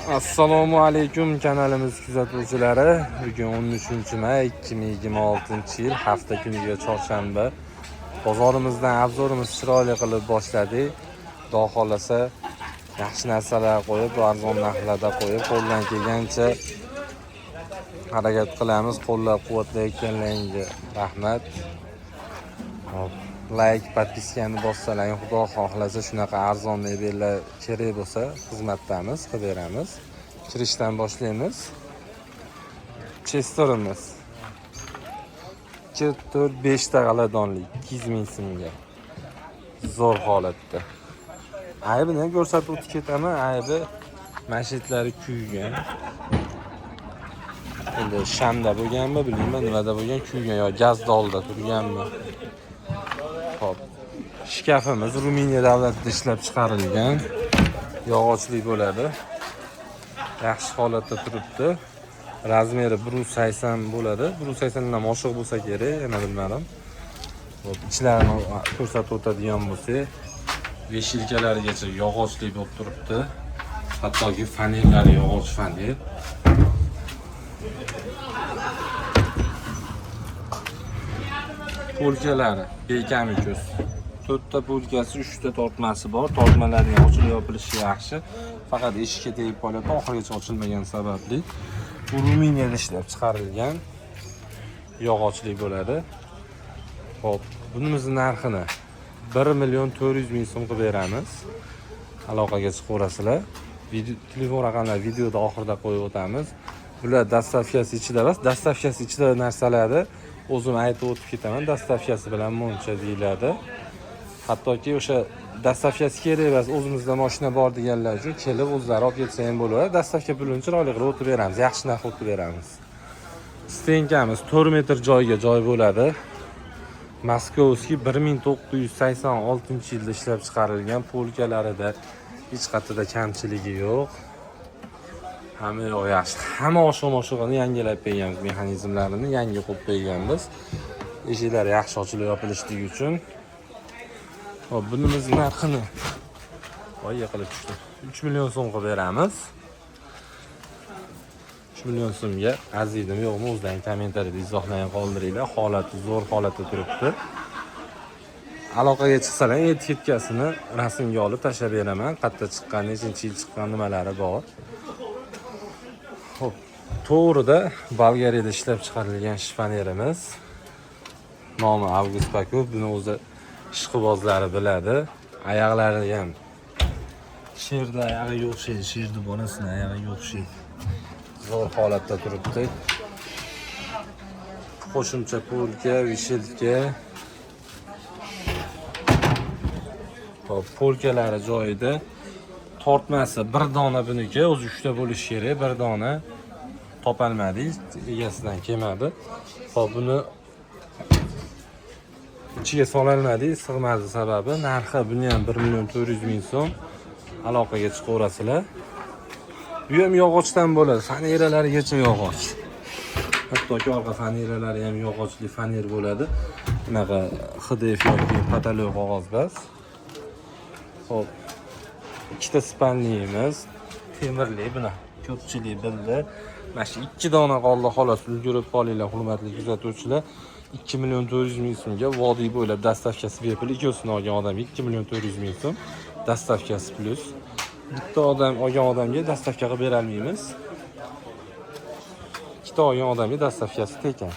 Assalomu alaykum kanalimiz kuzatuvchilari. Bugun 13-may 2026-yil hafta kuniga chorshanba. Bozorimizdan obzorimiz chiroyli qilib boshladik. Xudo xolasa yaxshi narsalar qo'yib, arzon narxlarda qo'yib, qo'ldan kelgancha harakat qilamiz. Qo'llab-quvvatlayotganlaringizga rahmat. Like, podpiskani bossalang, xudo xohlasa shunaqa arzon mebellar kerak bo'lsa, xizmatdamiz, qilib beramiz. Kirishdan boshlaymiz. Chesterimiz 2-4-5 ta g'aladonlik 200 ming so'mga. Zo'r holatda. Aybini ko'rsatib o'tib ketaman. Aybi mashitlari kuygan. Endi shamda bo'lganmi, bilmayman, nimada bo'lgan, kuygan yo gaz dolda turganmi. Xo'p. Shkafimiz Ruminiya davlatida ishlab chiqarilgan. Yog'ochli bo'ladi. Yaxshi holatda turibdi. Razmeri 180 bo'ladi. 180 dan oshiq bo'lsa kerak, yana bilmadim. Xo'p, ichlarini ko'rsatib o'tadigan bo'lsak, veshilkalarigacha yog'ochli bo'lib turibdi. Hattoki fanerlari yog'och faner. Polkalari bekamiko'z. 4 ta polkasi, 3 ta tortmasi bor. Tortmalarining ochilib yopilishi yaxshi. Faqat eshikka tegib qoladi, oxirigacha ochilmagan sababli. Bu Ruminiyada ishlab chiqarilgan yog'ochli bo'ladi. Xo'p, bunimizning narxini 1.400.000 so'm qilib beramiz. Aloqaga chiqaverasizlar. Telefon raqamlarini videoda oxirida qo'yib o'tamiz. Bular dastavkasi ichida emas, dastavkasi ichida narsalarni o'zim aytib o'tib ketaman. Dastavkasi bilan muncha deyiladi. Hattoki o'sha dastavkasi kerak emas, o'zimizda mashina bor deganlar uchun kelib o'zlari olib ketsa ham bo'ladi. Dastavka pulini chiroyli qilib o'tib beramiz, yaxshi narx o'tib beramiz. Stenkamiz 4 metr joyga joy bo'ladi. Moskovskiy 1986-yilda ishlab chiqarilgan, polkalarida hech qatida kamchiligi yo'q. Hamma yaxshi. Hamma oshiq-moshig'ini yangilab qo'yganmiz, mexanizmlarini yangi qo'yib qo'yganmiz. Eshiklari yaxshi ochilib yopilishligi uchun. Hop, bunimizning narxini qilib tushdi. 3 million so'm qilib beramiz. 3 million so'mga arziydim yo'qmi, o'zlaring kommentariyada izohlarni qoldiringlar. Holati zo'r holatda turibdi. Aloqaga chiqsalar, etiketkasini rasmga olib tashlab beraman. Qayerda chiqqan, nechinchi yil chiqqan, nimalari bor. Xo'p, to'g'rida Bolgariyada ishlab chiqarilgan shifonyerimiz. Nomi Avgust Pakov. Buni o'zi ishqibozlari biladi. Oyoqlari ham sherda oyog'iga o'xshaydi, sherni bolasining oyog'iga o'xshaydi. Zo'r holatda turibdi. Qo'shimcha polka, vishilka. Hop, polkalari joyida. Tortmasi bir dona buniki, o'zi 3 ta bo'lishi kerak, bir dona topolmadik, egasidan kelmadi. Hop, buni ichiga solalmadik, sig'madi sababi. Narxi buni ham 1.400.000 so'm. Aloqaga chiqaverasizlar. Bu ham yog'ochdan bo'ladi, faneralarigacha yog'och. Hattoki orqa faneralari ham yog'ochli faner bo'ladi. Bunaqa HDF yoki pataloq qog'oz bas. Xo'p, ikkita spanliyimiz, temirli buni ko'pchilik bildi. Mana shu 2 dona qoldi xolos, ulgurib qolinglar hurmatli kuzatuvchilar. 2.400.000 so'mga vodiy bo'ylab dastavkasi bepul, ikkosini olgan odamga 2.400.000 so'm dastavkasi plus. Bitta odam olgan odamga dastavka qilib bera olmaymiz. Ikkita olgan odamga dastavkasi tekan.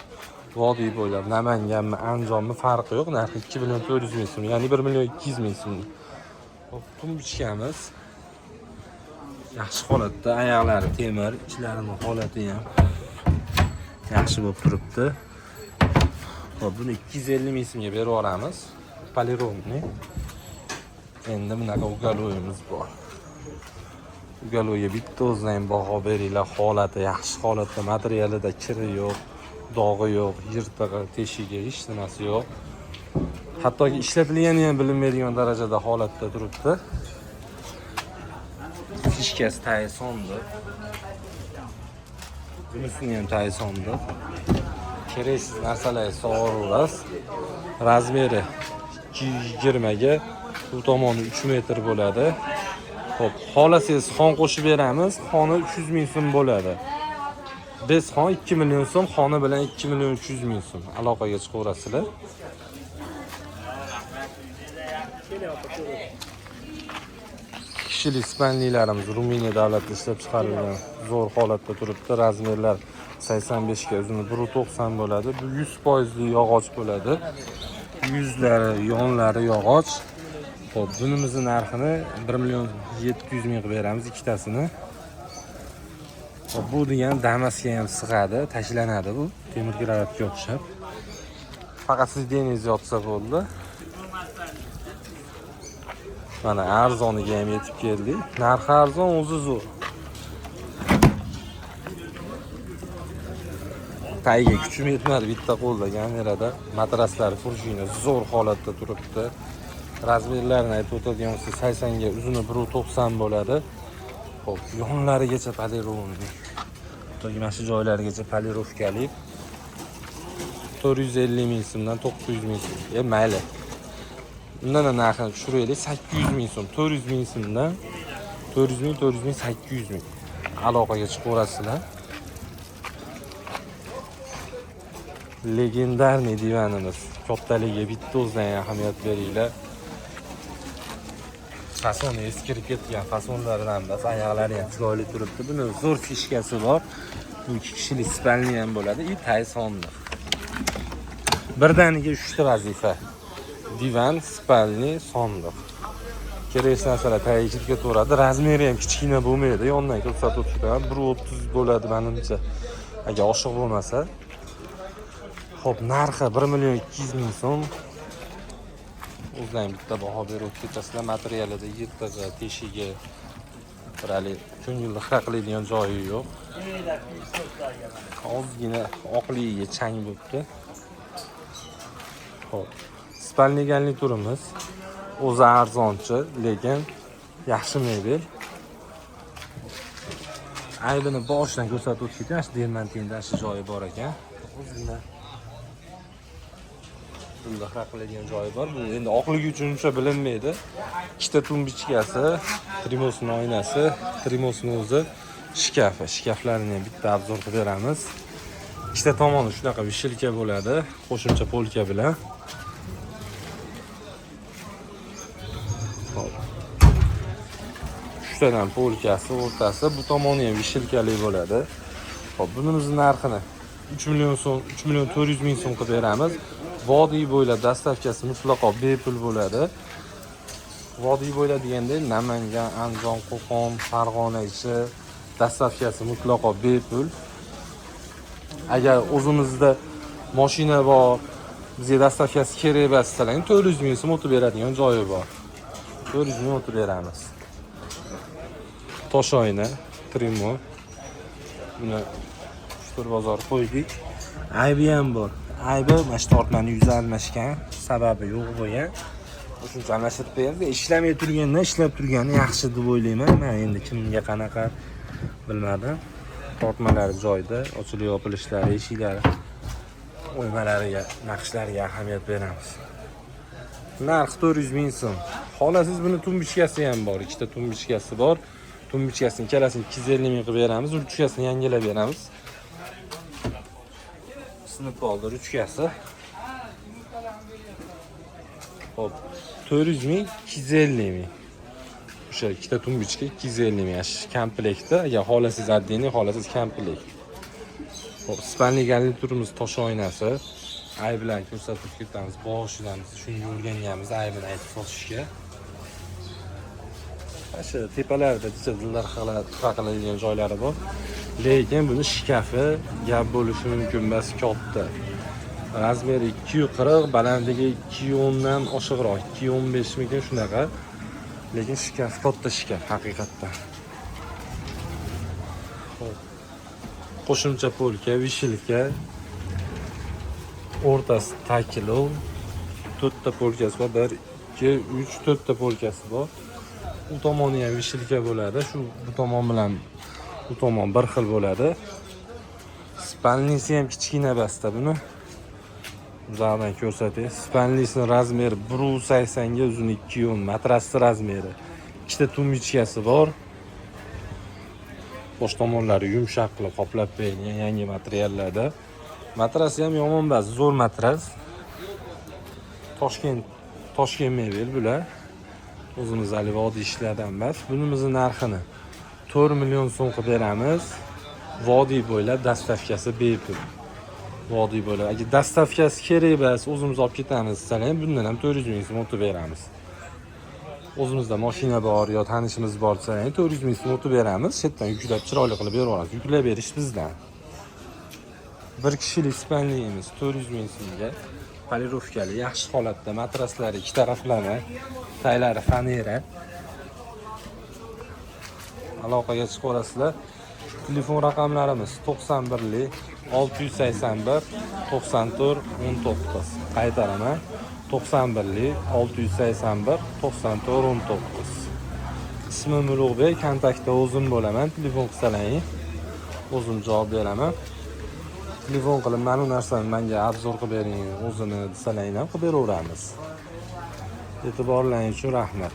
Vodiy bo'ylab Namanganmi, Andijonmi farqi yo'q, narxi 2.400.000 so'm, ya'ni 1.200.000 so'm. Hop, tumbuchkamiz yaxshi holatda, oyoqlari temir, ichlarining holati ham yaxshi bo'lib turibdi. Hop, buni 250.000 so'mga berib yuboramiz. Polirovniy. Endi bunaqa ugaloyimiz bor. Ugaloyga bitta o'zdan baho beringlar, holati yaxshi holatda, materialida kiri yo'q, dog'i yo'q, yirtig'i, teshigi, hech nimasi yo'q. Hattoki ishlatilgani ham bilinmaydigan darajada holatda turibdi. Fishkasi Taysondi. Bunisini ham Taysondi. Keraksiz narsalarni sog'orasiz. Razmeri 220 ga, bu tomoni 3 metr bo'ladi. Xo'p, xohlasangiz xon qo'shib beramiz. Xoni 300 ming so'm bo'ladi. Biz xon 2 million so'm, xoni bilan 2 million 300 ming so'm. Aloqaga chiqaverasizlar. Kishilik spanlilarimiz Ruminiya davlatida ishlab chiqarilgan, zo'r holatda turibdi. Razmerlar 85 ga, uzuni 1.90 bo'ladi. Bu 100% yog'och bo'ladi. Yuzlari, yonlari yog'och. Xo'p, bunimizning narxini 1 million 700 ming qilib beramiz ikkitasini. Xo'p, bu degan damasga ham sig'adi, tashlanadi bu. Temir girovatga o'xshab. Faqat siz deningiz yotsa bo'ldi. Mana arzoniga ham yetib keldik. Narxi arzon, o'zi zo'r. Tagiga kuchim yetmadi bitta qo'lda kamerada. Matraslari prujina zo'r holatda turibdi. Razmerlarini aytib o'tadigan bo'lsa 80 ga, uzuni 1.90 bo'ladi. Xo'p, yonlarigacha polirovka. To'g'ri, mana shu joylarigacha polirovkali. 450 ming so'mdan 900 ming so'm. Mayli. Bundan narxini tushiraylik, 800 ming so'm. 400 ming so'mdan 400 ming, 800 ming. Aloqaga chiqaverasizlar. Legendarniy divanimiz. Kattaligiga bitta o'zidan ahamiyat beringlar. Fasoni eskirib ketgan fasonlardan emas, oyoqlari ham chiroyli turibdi. Buni zo'r fishkasi bor. Bu 2 kishilik spalni ham bo'ladi. Taysonni. Birdaniga 3 ta vazifa. Divan, spalni, sondiq. Kerak narsalar tagiga ketaveradi. Razmeri ham kichkina bo'lmaydi. Yondan ko'rsatib o'tishdan 1.30 bo'ladi menimcha. Agar oshiq bo'lmasa. Xo'p, narxi 1 million 200 ming so'm. O'zdan bitta baho berib ketasizlar. Materialida yirtig'i, teshigi, birali ko'ngilni xira qiladigan joyi yo'q. Ozgina oqligiga chang bo'libdi. Xo'p, spalniganlik turimiz o'zi arzonchi, lekin yaxshi mebel. Aybini boshidan ko'rsatib o'tishgan, dermantinda shu joyi bor ekan. O'zina bunda xira qiladigan joyi bor. Bu endi oqligi uchun uncha bilinmaydi. Ikkita tumbichkasi, trimosning oynasi, trimosning o'zi shkafi. Shkaflarini ham bitta obzor qilib beramiz. Ikkita tomoni shunaqa vishilka bo'ladi, qo'shimcha polka bilan. Xo'p. Uchtadan polkasi, o'rtasi, bu tomoni ham vishilkali bo'ladi. Xo'p, bunimizning narxini 3 million so'm, 3 million 400 ming so'm qilib beramiz. Vodiy bo'ylab dastavkasi mutlaqo bepul bo'ladi. Vodiy bo'ylab deganda Namangan, Andijon, Qo'qon, Farg'ona ichi dastavkasi mutlaqo bepul. Agar o'zimizda mashina bor, bizga dastavkasi kerak emas desangiz 400 ming so'm o'tib beradigan joyi bor. 400 ming o'tib beramiz. Toshoyna, Trimo. Buni Shtur bozor qo'ydik. Aybi ham bor. Aybi mana shu tortmani yuzi almashgan, sababi yo'q bo'lgan. Shuncha almashtirib berdi. Ishlamay turgandan ishlab turgani yaxshi deb o'ylayman. Men endi kimga qanaqa bilmadim. Tortmalari joyida, ochilib yopilishlari, eshiklari, o'ymalariga, naqshlariga ahamiyat beramiz. Narx 400 ming so'm. Xolasiz buni tumbichkasi ham bor, ikkita tumbichkasi bor. Tumbichkasini ikkalasini 250 ming qilib beramiz, ruchkasini yangilab beramiz. Sinib qoldi ruchkasi. Xo'p, 400 ming, 250 ming. O'sha ikkita tumbichka 250 ming komplektda. Agar xolasiz addiniy, xolasiz komplekt. Xo'p, spalniganlik turimiz tosh oynasi. Ay bilan ko'rsatib ketamiz. Boshidan shunga o'rganganmiz aybini aytib sotishga. O'sha tepalarida dillar qiladigan joylari bor. Lekin buni shkafi gap bo'lishi mumkin emas, katta. Razmeri 240, balandligi 210 dan oshiqroq, 215 mikin shunaqa. Lekin shkaf katta shkaf haqiqatdan. Qo'shimcha polka, vishilka, o'rtasi takilov, 4 ta polkasi bor, 1, 2, 3, 4 ta polkasi bor. Bu tomoni ham vishilka bo'ladi. Shu bu tomon bilan bu tomon bir xil bo'ladi. Spalnisi ham kichkina basta buni. Uzoqdan ko'rsatay. Spalnisning razmeri 1.80 ga, uzuni 2.10, matrasning razmeri ikkita tumbichkasi bor. Bosh tomonlari yumshoq qilib qoplab berilgan yangi materiallarda. Matrasi ham yomon emas, zo'r matras. Toshkent mebel bular. O'zimiz ali vodiy ishlardan emas. Bunimizning narxini 4 million so'm qilib beramiz. Vodiy bo'ylab dastavkasi bepul. Vodiy bo'ylab. Agar dastavkasi kerak emas, o'zimiz olib ketamiz desangiz, bundan ham 400 ming so'm o'tib beramiz. O'zimizda mashina bor yo tanishimiz bor desangiz, 400 ming so'm o'tib beramiz. Chetdan yuklab chiroyli qilib beramiz. Yuklab berish bizdan. Bir kishilik spanligimiz 400 ming so'mga. Polirovkali, yaxshi holatda matraslari ikki taraflama, taylari fanera. Aloqaga chiqib olasizlar. Telefon raqamlarimiz 91 681 94 19. Qaytaraman. 91 681 94 19. Ismim Ulug'bek, kontaktda o'zim bo'laman. Telefon qilsalaring, o'zim javob beraman. Telefon qilib mana bu narsani menga obzor qilib bering, o'zini desalaring ham qilib beraveramiz. E'tiborlaringiz uchun rahmat.